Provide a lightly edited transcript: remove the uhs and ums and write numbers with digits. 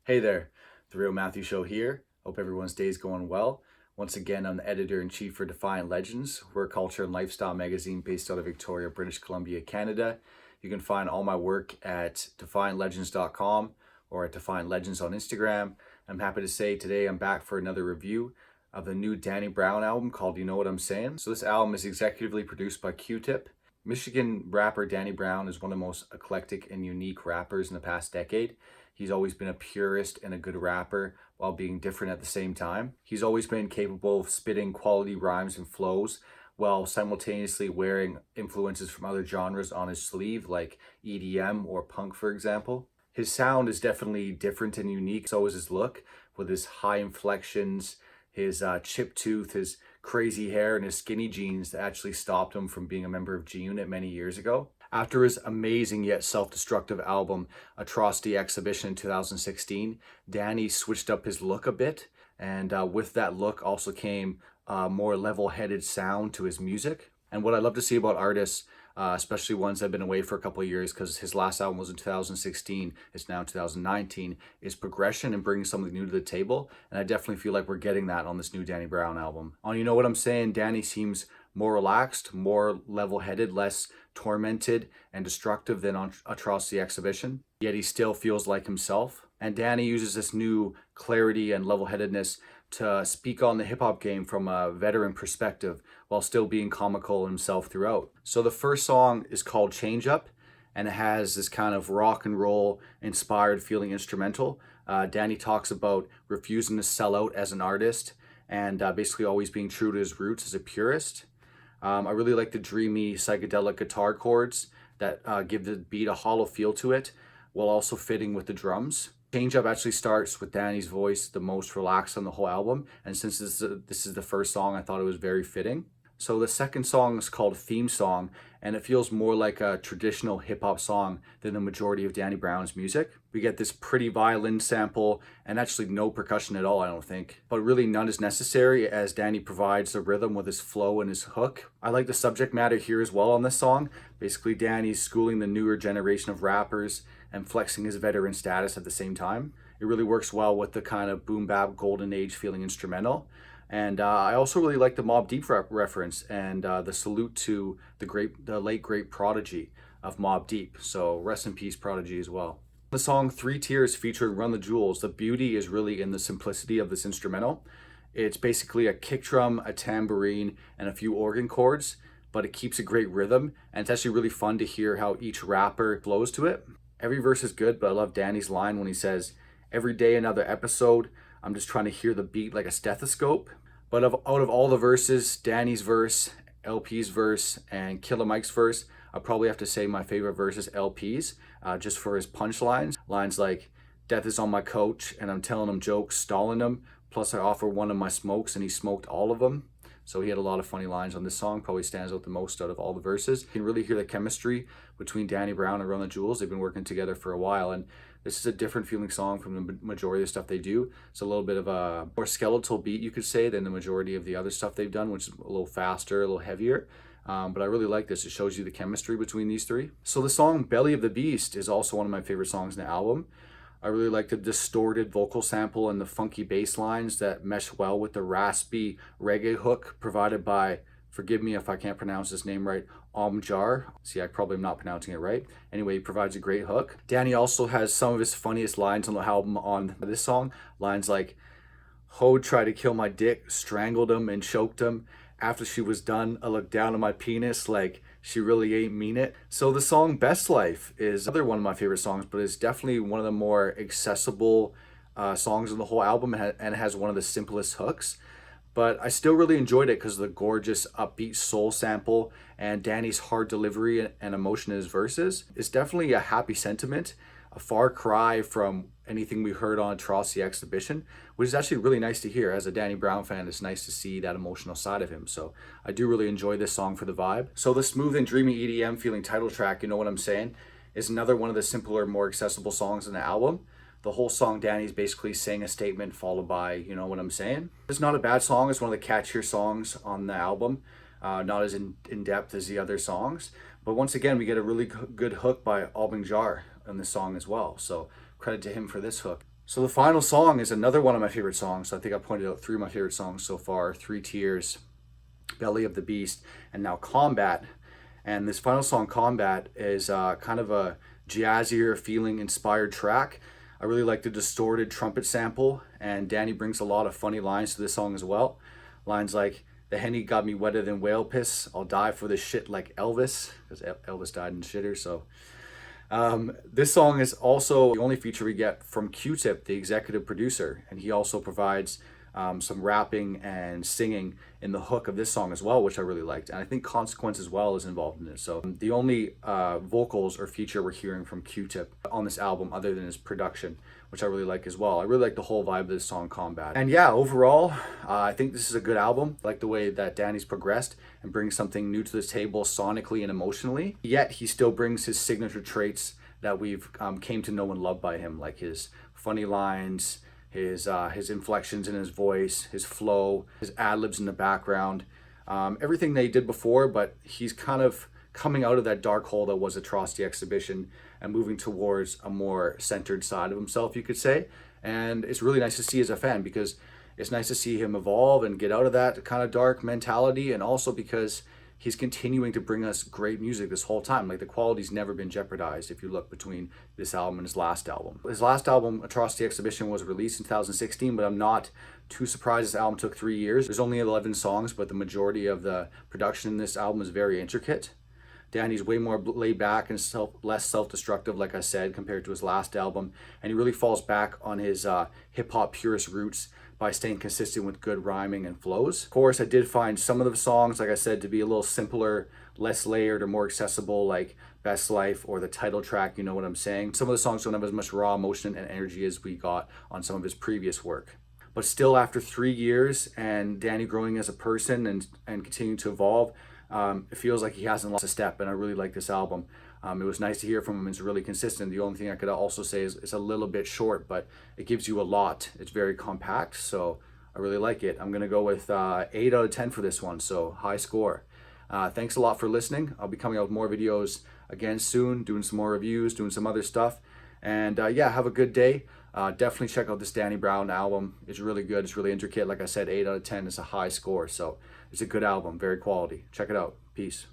Hey there, The Real Matthew Show here. Hope everyone's day is going well. Once again, I'm the editor-in-chief for Defiant Legends. We're a culture and lifestyle magazine based out of Victoria, British Columbia, Canada. You can find all my work at defiantlegends.com or at Defiant Legends on Instagram. I'm happy to say today I'm back for another review of the new Danny Brown album called You Know What I'm Saying. So this album is executively produced by Q-Tip. Michigan rapper Danny Brown is one of the most eclectic and unique rappers in the past decade. He's always been a purist and a good rapper while being different at the same time. He's always been capable of spitting quality rhymes and flows while simultaneously wearing influences from other genres on his sleeve, like EDM or punk, for example. His sound is definitely different and unique, so is his look, with his high inflections, his chipped tooth, his crazy hair, and his skinny jeans that actually stopped him from being a member of G-Unit many years ago. After his amazing yet self-destructive album Atrocity Exhibition in 2016, Danny switched up his look a bit, and with that look also came a more level-headed sound to his music. And what I love to see about artists, especially ones that have been away for a couple of years, because his last album was in 2016, it's now 2019, is progression and bringing something new to the table. And I definitely feel like we're getting that on this new Danny Brown album. On You Know What I'm Saying, Danny seems more relaxed, more level-headed, less tormented and destructive than on Atrocity Exhibition. Yet he still feels like himself. And Danny uses this new clarity and level-headedness to speak on the hip-hop game from a veteran perspective while still being comical himself throughout. So the first song is called Change Up, and it has this kind of rock and roll inspired feeling instrumental. Danny talks about refusing to sell out as an artist and basically always being true to his roots as a purist. I really like the dreamy psychedelic guitar chords that give the beat a hollow feel to it while also fitting with the drums. Change Up actually starts with Danny's voice the most relaxed on the whole album, and since this is the first song, I thought it was very fitting. So the second song is called Theme Song, and it feels more like a traditional hip-hop song than the majority of Danny Brown's music. We get this pretty violin sample and actually no percussion at all, I don't think. But really none is necessary as Danny provides the rhythm with his flow and his hook. I like the subject matter here as well on this song. Basically Danny's schooling the newer generation of rappers and flexing his veteran status at the same time. It really works well with the kind of boom bap golden age feeling instrumental. And I also really like the Mobb Deep reference and the salute to the late great prodigy of Mobb Deep. So rest in peace, Prodigy, as well. The song Three Tears featuring Run the Jewels, the beauty is really in the simplicity of this instrumental. It's basically a kick drum, a tambourine, and a few organ chords, but it keeps a great rhythm, and it's actually really fun to hear how each rapper flows to it. Every verse is good, but I love Danny's line when he says, "Every day another episode, I'm just trying to hear the beat like a stethoscope." But out of all the verses, Danny's verse, LP's verse, and Killer Mike's verse, I probably have to say my favorite verse is LP's, just for his punchlines. Lines like, "Death is on my coach, and I'm telling him jokes, stalling him. Plus I offer one of my smokes, and he smoked all of them." So he had a lot of funny lines on this song, probably stands out the most out of all the verses. You can really hear the chemistry between Danny Brown and Run the Jewels. They've been working together for a while, and this is a different feeling song from the majority of the stuff they do. It's a little bit of a more skeletal beat, you could say, than the majority of the other stuff they've done, which is a little faster, a little heavier. But I really like this. It shows you the chemistry between these three. So the song Belly of the Beast is also one of my favorite songs in the album. I really like the distorted vocal sample and the funky bass lines that mesh well with the raspy reggae hook provided by, forgive me if I can't pronounce his name right, Omjar. See, I probably am not pronouncing it right. Anyway, he provides a great hook. Danny also has some of his funniest lines on the album on this song. Lines like, "Ho tried to kill my dick, strangled him and choked him. After she was done, I looked down on my penis like she really ain't mean it." So the song Best Life is another one of my favorite songs, but it's definitely one of the more accessible songs on the whole album, and it has one of the simplest hooks. But I still really enjoyed it because of the gorgeous upbeat soul sample and Danny's hard delivery and emotion in his verses. It's definitely a happy sentiment, a far cry from anything we heard on Atrocity Exhibition, which is actually really nice to hear. As a Danny Brown fan, it's nice to see that emotional side of him. So I do really enjoy this song for the vibe. So the smooth and dreamy EDM feeling title track, You Know What I'm Saying, is another one of the simpler, more accessible songs in the album. The whole song, Danny's basically saying a statement followed by, "You know what I'm saying?" It's not a bad song. It's one of the catchier songs on the album. Not as in-depth as the other songs. But once again, we get a really good hook by Albin Jar on this song as well. So credit to him for this hook. So the final song is another one of my favorite songs. I think I pointed out three of my favorite songs so far: Three Tears, Belly of the Beast, and now Combat. And this final song, Combat, is kind of a jazzier feeling inspired track. I really like the distorted trumpet sample, and Danny brings a lot of funny lines to this song as well. Lines like, "The Henny got me wetter than whale piss. I'll die for this shit like Elvis," because Elvis died in the shitter. So this song is also the only feature we get from Q-Tip, the executive producer, and he also provides some rapping and singing in the hook of this song as well, which I really liked. And I think Consequence as well is involved in this. So the only vocals or feature we're hearing from Q-Tip on this album other than his production, which I really like as well. I really like the whole vibe of this song, Combat. And yeah, overall, I think this is a good album. I like the way that Danny's progressed and brings something new to the table sonically and emotionally, yet he still brings his signature traits that we've came to know and love by him, like his funny lines, his inflections in his voice, his flow, his ad-libs in the background, everything they did before, but he's kind of coming out of that dark hole that was Atrocity Exhibition and moving towards a more centered side of himself, you could say. And it's really nice to see as a fan, because it's nice to see him evolve and get out of that kind of dark mentality, and also because he's continuing to bring us great music this whole time. Like, the quality's never been jeopardized if you look between this album and his last album. His last album, Atrocity Exhibition, was released in 2016, but I'm not too surprised this album took 3 years. There's only 11 songs, but the majority of the production in this album is very intricate. Danny's way more laid back and less self-destructive, like I said, compared to his last album. And he really falls back on his hip-hop purist roots by staying consistent with good rhyming and flows. Of course, I did find some of the songs, like I said, to be a little simpler, less layered, or more accessible, like Best Life or the title track, You Know What I'm Saying. Some of the songs don't have as much raw emotion and energy as we got on some of his previous work. But still, after 3 years and Danny growing as a person and continuing to evolve, it feels like he hasn't lost a step, and I really like this album. It was nice to hear from him. It's really consistent. The only thing I could also say is it's a little bit short, but it gives you a lot. It's very compact, so I really like it. I'm going to go with 8 out of 10 for this one, so high score. Thanks a lot for listening. I'll be coming out with more videos again soon, doing some more reviews, doing some other stuff. And yeah, have a good day. Definitely check out this Danny Brown album. It's really good. It's really intricate. Like I said, 8 out of 10 is a high score, so it's a good album, very quality. Check it out. Peace.